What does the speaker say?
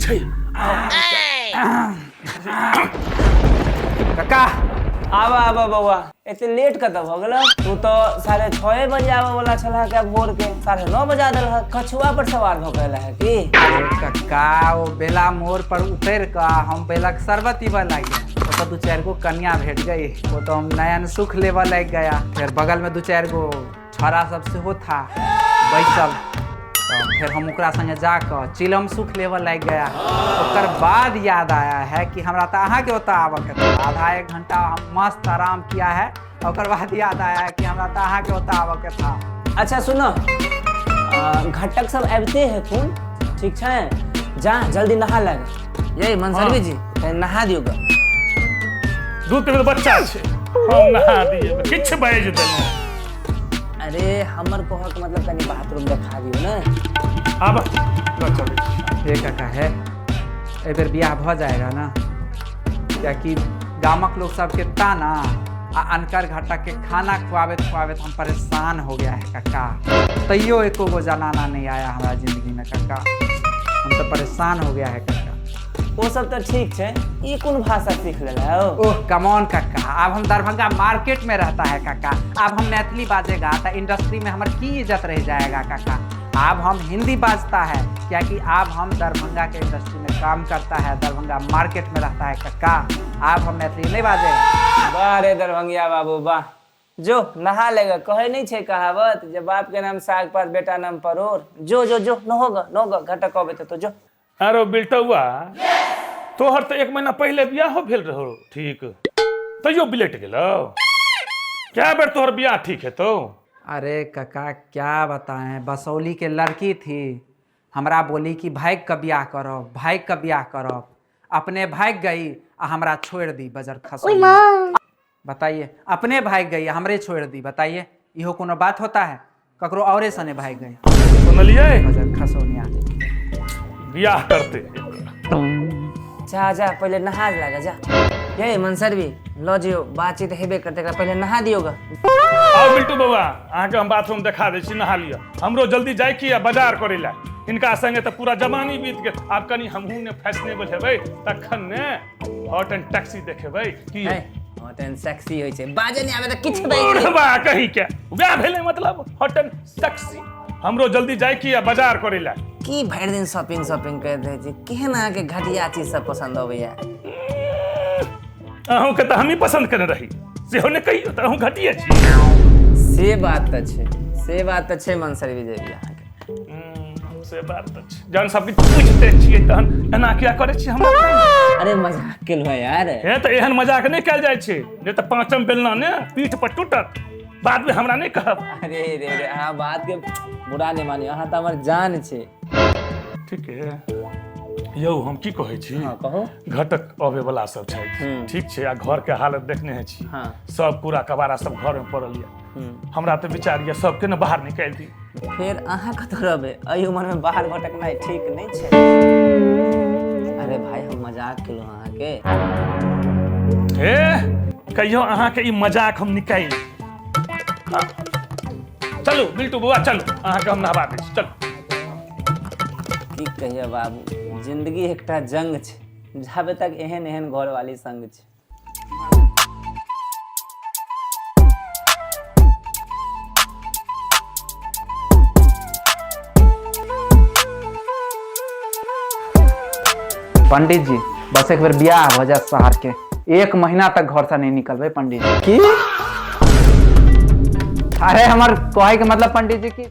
छै काका आवा आवा बउआ एते लेट कतऽ भ गेल? तू तो 6:30 बजे आवे वाला छला के भोर के 9:30 बजा देल है। कछुआ पर सवार भ गेल है की? काका वो बेला मोड़ पर उतर कर हम बेला के शरबत पीवा लग गए। तो 2-4 गो कन्या भेट गई। वो तो हम नयन सुख लेवा लग गया। फिर बगल में 2-4 गो छोरा सब से हो था बैसल। तो फिर हम ओकरा संगे जाकर चिलम सुख लेवा लग गया। ओकर बाद याद आया है कि हमरा तो अहाँ के होता आवे के था। आधा 1 घंटा हम मस्त आराम किया है। ओकर बाद याद आया है कि हमरा तो अहाँ के होता आवे के था। अच्छा सुनो, घटक सब आबते है खून ठीक छै? जा जल्दी नहा लग। यही मनसरवी जी नहा दियो ग। दूध के बच्चा छै हम नहा दिए किछ बाज देलहुँ। अरे हमर कोहा के मतलब कनी बाथरूम दिखा दियो ना। आब चल ये काका है ए बेर बियाह भ जाएगा ना, क्या कि गामक लोग सबके ताना आ अनकर घटा के खाना खुआवे हम परेशान हो गया है काका। तैयो एको गो जनाना नहीं आया हमारा जिंदगी में काका। हम तो परेशान हो गया है काका। वो सब तो ठीक है। ये कौन भाषा सीख ले हो? ओह कमॉन काका, अब हम दरभंगा मार्केट में रहता है काका। अब हम मैथिली बाजेगा तो इंडस्ट्री में हमारी की इज्जत रह जाएगा काका। अब हम हिंदी बाजता है क्या कि अब हम दरभंगा के इंडस्ट्री में काम करता है, दरभंगा मार्केट में रहता है काका। अब हम मैथिली नहीं बाजेगा। वाह रे दरभंगिया बाबू वाह। जो नहा लेगा, कहे नहीं छे कहावत जब बाप के नाम साग पात बेटा नाम परोर। जो जो जो नहोगा घटक अबे तो जो। अरे बिल्टुआ तोहर तो 1 महीना पहले बियाह भेल रहो ठीक, तैयो बिलेट गेलो। क्या बेर तोहर बियाह ठीक है तो? अरे काका क्या बताएं, बसौली के लड़की थी, हमरा बोली कि भाग का बियाह करब। अपने भाग गई आ हमरा छोड़ दी बजर खसोनिया। बताइए, अपने भाग गई हमरे छोड़ दी। बताइए इहो कोनो बात होता है? ककरो औरे सने भाग गई। सुनलिए बजर खसोनिया। बियाह करते जा पहले नहा लगा जा। ये मनसरवी लो जियो बातचीत हेबे करते पहले नहा दियोगा। आओ बिल्टू बाबा अहाँ के हम बाथरूम दिखा दै छी, नहा लिया। हमरो जल्दी जाय की बाजार करे ला। इनका संगे तो पूरा जमानी बीत गेल। आब कनी हमहू ने फैशनेबल हेबै तखन ने हॉट एंड टैक्सी देखेबै की हॉट एंड सेक्सी होय छै। बाजे नहीं आवे त किछ बाज बा कहि के वह भेलै मतलब हॉट एंड सेक्सी। हमरो जल्दी जाय की बाजार करे ला। की भर दिन शॉपिंग कर रहे छी? केहन अहाँ के घटिया चीज सब पसंद होइया? अहूँ के तो हम ही पसंद करने रही सेहो ने कहियो तो अहूँ घटिया छी। से बात त छै मनसरवी जी अहाँ के। से बात तो छै। जहन सब कुछ पूछते छियै तहन एना किया करे छी हमरा? अरे मजाक केलहुँ यार। हे तो एहन मजाक नहीं कल जाय छै, नहीं तो 5म बेलना ने पीठ पर टूटत। बाद में हमरा नहीं कहब। अरे रे अहाँ बात के बुरा नहीं मानियो, अहाँ त हमर जान छै। ठीक है यौ हम की कहै छी? हाँ कहो। घटक अबे वाला सब छै ठीक छै, आ घर के हालत देखने है छी। हाँ। सब कूड़ा कबाड़ा सब घर में पड़ल ये। हमरा तो विचार ये सबके न बाहर निकाल दी। फिर अहाँ कत रहबै? एहि उम्र में बाहर भटकनाइ ठीक नहीं छै। अरे भाई हम मजाक केलहुँ अहाँ के। हे कहियो अहाँ के ई मजाक हम निकाल। चलू बिल्टू बउआ चलू, अहाँ के हम नहबा दै छी। चलू की कहिए बाबू, जिंदगी एकटा जंग छै, जाबे तक एहन घर वाली संग छै। पंडित जी बस एक बार बियाह हो जाए शहर के, 1 महीना तक घर से नहीं निकलबे पंडित जी। की? अरे हमार कहे के मतलब पंडित जी की